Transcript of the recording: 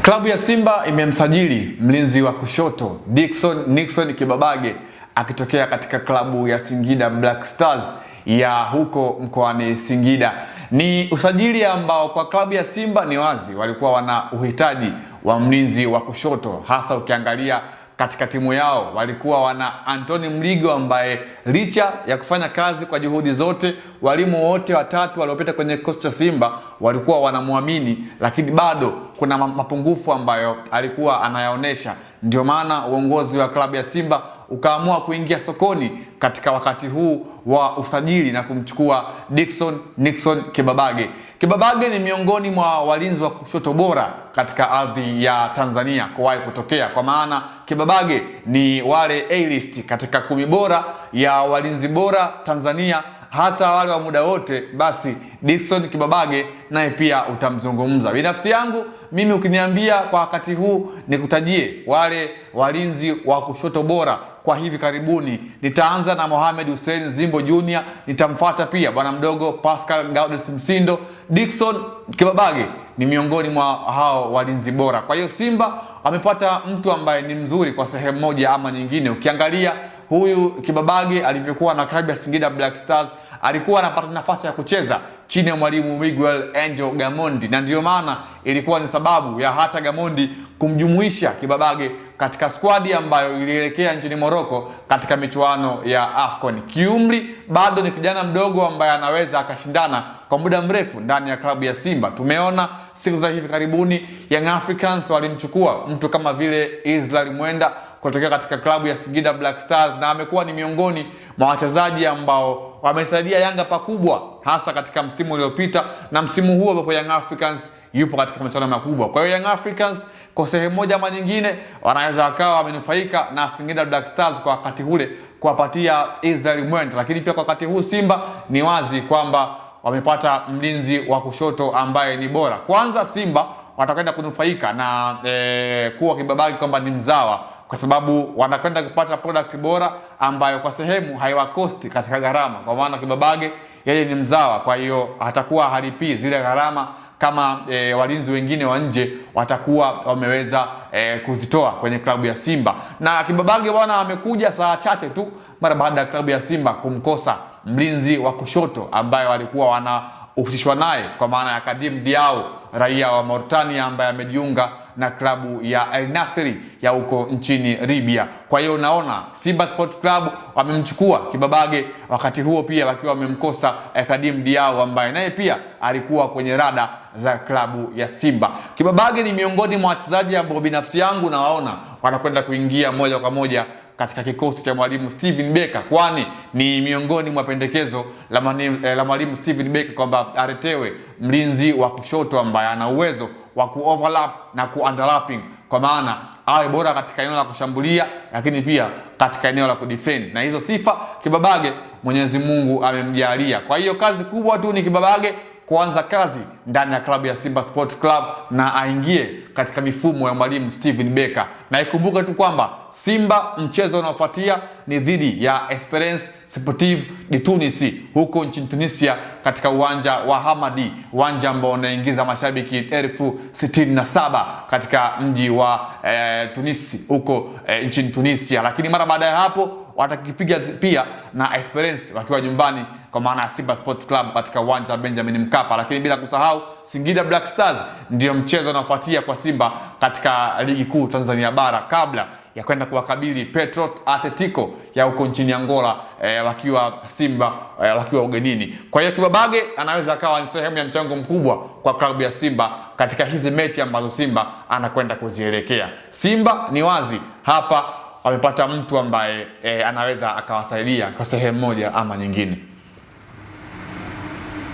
Klabu ya Simba imemsajili mlinzi wa kushoto Dickson Kibabage akitokea katika klabu ya Singida Black Stars ya huko mkoani Singida. Ni usajili ambao kwa klabu ya Simba ni wazi walikuwa wana uhitaji wa mlinzi wa kushoto, hasa ukiangalia katika timu yao walikuwa wana Anthony Mligo ambaye licha ya kufanya kazi kwa juhudi zote, walimu wote watatu waliopita kwenye kikosi cha Simba walikuwa wanamwamini, lakini bado kuna mapungufu ambayo alikuwa anayaonesha. Ndio maana uongozi wa klabu ya Simba ukaamua kuingia sokoni katika wakati huu wa usajili na kumchukua Dickson Kibabage. Kibabage ni miongoni mwa walinzi wa kushoto bora katika ardhi ya Tanzania kuwahi kutokea, kwa maana Kibabage ni wale A-list katika 10 bora ya walinzi bora Tanzania, hata wale wa muda wote, basi Dickson Kibabage naye pia utamzungumza. Binafsi yangu mimi ukiniambia kwa wakati huu nikutajie wale walinzi wa kushoto bora kwa hivi karibuni, nitaanza na Mohamed Hussein Zimbo Junior, nitamfuata pia bwana mdogo Pascal Gaudes Msindo. Dickson Kibabage ni miongoni mwa hao walinzi bora. Kwa hiyo Simba amepata mtu ambaye ni mzuri kwa sehemu moja ama nyingine. Ukiangalia huyu Kibabage alivyokuwa na klabu ya Singida Black Stars, alikuwa anapata nafasi ya kucheza chini ya mwalimu Miguel Angel Gamondi, na ndio maana ilikuwa ni sababu ya hata Gamondi kumjumuisha Kibabage katika squad ambayo ilielekea nchini Morocco katika michuano ya AFCON. Kiumri bado ni kijana mdogo ambaye anaweza akashindana kwa muda mrefu ndani ya klabu ya Simba. Tumeona siku za hivi karibuni Young Africans walimchukua mtu kama vile Israel Mwenda kutokea katika klabu ya Singida Black Stars, na amekuwa ni miongoni mwa wachezaji ambao wamesaidia Yanga pakubwa, hasa katika msimu uliopita na msimu huu ambapo Young Africans yupo katika mashindano makubwa. Kwa hiyo Young Africans kwa sehemu moja ama nyingine wanaweza wakawa wamenufaika na Singida Black Stars kwa wakati ule kuwapatia Israel Mwenda, lakini pia kwa wakati huu Simba ni wazi kwamba wamepata mlinzi wa kushoto ambaye ni bora. Kwanza Simba watakwenda kunufaika na kuwa Kibabage kwamba ni mzawa, kwa sababu wanakwenda kupata product bora ambayo kwa sehemu haiwakosti katika gharama, kwa maana Kibabage yeye ni mzawa, kwa hiyo atakuwa halipii zile gharama kama walinzi wengine wa nje watakuwa wameweza kuzitoa kwenye klabu ya Simba. Na Kibabage bwana amekuja saa chache tu mara baada ya klabu ya Simba kumkosa mlinzi wa kushoto ambaye walikuwa wanahusishwa naye, kwa maana ya Kadim Diao, raia wa Mauritania ambaye amejiunga na klabu ya Al Nassr ya huko nchini Libya. Kwa hiyo unaona Simba Sport Club wamemchukua Kibabage, wakati huo pia wakiwa wamemkosa Kadim Diao ambaye naye pia alikuwa kwenye rada za klabu ya Simba. Kibabage ni miongoni mwa wachezaji ambao binafsi yangu nawaona wanakwenda kuingia moja kwa moja katika kikosi cha mwalimu Steven Becker, kwani ni miongoni mwa pendekezo la mwalimu Steven Becker kwamba aretewe mlinzi wa kushoto ambaye ana uwezo wa kuoverlap na kuunderlapping, kwa maana awe bora katika eneo la kushambulia lakini pia katika eneo la kudefend, na hizo sifa Kibabage Mwenyezi Mungu amemjalia. Kwa hiyo kazi kubwa tu ni Kibabage kuanza kazi ndani ya klabu ya Simba Sport Club na aingie katika mifumo ya mwalimu Steven Becker. Na ikumbuke tu kwamba Simba mchezo unaofuatia ni dhidi ya Esperance Sportive de Tunis huko nchini Tunisia katika uwanja wa Hamadi, uwanja ambao unaingiza mashabiki 67,000 katika mji wa Tunisi huko nchini Tunisia. Lakini mara baada ya hapo watakipiga pia na Esperance wakiwa nyumbani, kwa maana ya Simba Sport Club katika uwanja wa Benjamin Mkapa. Lakini bila kusahau Singida Black Stars ndio mchezo unaofuatia kwa Simba katika ligi kuu Tanzania bara kabla ya kwenda kuwakabili Petro Atletico ya huko nchini Angola wakiwa Simba wakiwa ugenini. Kwa hiyo Kibabage anaweza akawa ni sehemu ya mchango mkubwa kwa klabu ya Simba katika hizi mechi ambazo Simba anakwenda kuzielekea. Simba ni wazi hapa wamepata mtu ambaye anaweza akawasaidia kwa sehemu moja ama nyingine.